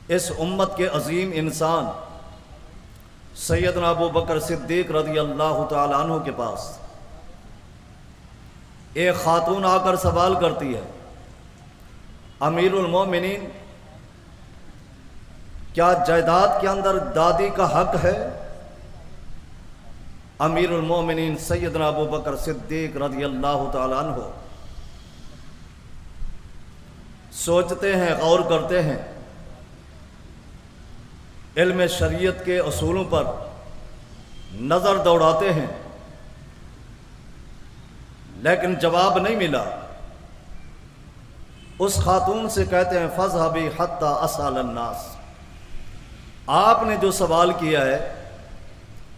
اس امت کے عظیم انسان سیدنا ابو بکر صدیق رضی اللہ تعالی عنہ کے پاس ایک خاتون آ کر سوال کرتی ہے، امیر المومنین، کیا جائیداد کے اندر دادی کا حق ہے؟ امیر المومنین سیدنا ابو بکر صدیق رضی اللہ تعالی عنہ سوچتے ہیں، غور کرتے ہیں، علم شریعت کے اصولوں پر نظر دوڑاتے ہیں، لیکن جواب نہیں ملا۔ اس خاتون سے کہتے ہیں، فَاذْهَبِي حَتَّى أَسْأَلَ النَّاسَ، آپ نے جو سوال کیا ہے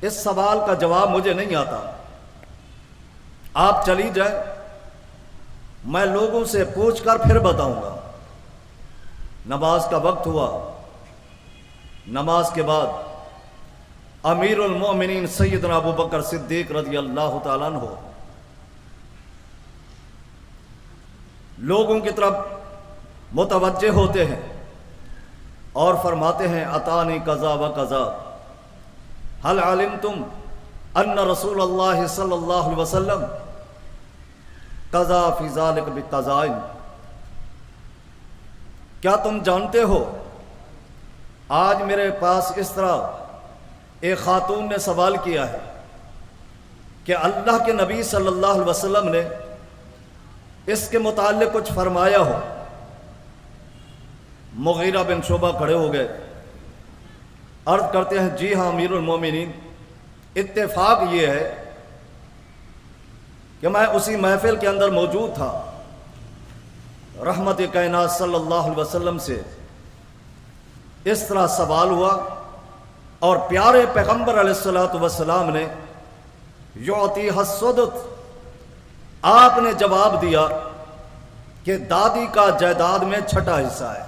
اس سوال کا جواب مجھے نہیں آتا، آپ چلی جائیں، میں لوگوں سے پوچھ کر پھر بتاؤں گا۔ نماز کا وقت ہوا، نماز کے بعد امیر المومنین سیدنا ابو بکر صدیق رضی اللہ تعالیٰ عنہ لوگوں کی طرف متوجہ ہوتے ہیں اور فرماتے ہیں، اتانی قضا و قضا، هل علمتم ان رسول اللہ صلی اللہ علیہ وسلم قضا فی ذلک بقضاء، کیا تم جانتے ہو آج میرے پاس اس طرح ایک خاتون نے سوال کیا ہے کہ اللہ کے نبی صلی اللہ علیہ وسلم نے اس کے متعلق کچھ فرمایا ہو۔ مغیرہ بن شعبہ کھڑے ہو گئے، عرض کرتے ہیں، جی ہاں امیر المومنین، اتفاق یہ ہے کہ میں اسی محفل کے اندر موجود تھا، رحمت کائنات صلی اللہ علیہ وسلم سے اس طرح سوال ہوا اور پیارے پیغمبر علیہ السلام نے یعطیہ السدس، آپ نے جواب دیا کہ دادی کا جائیداد میں چھٹا حصہ ہے۔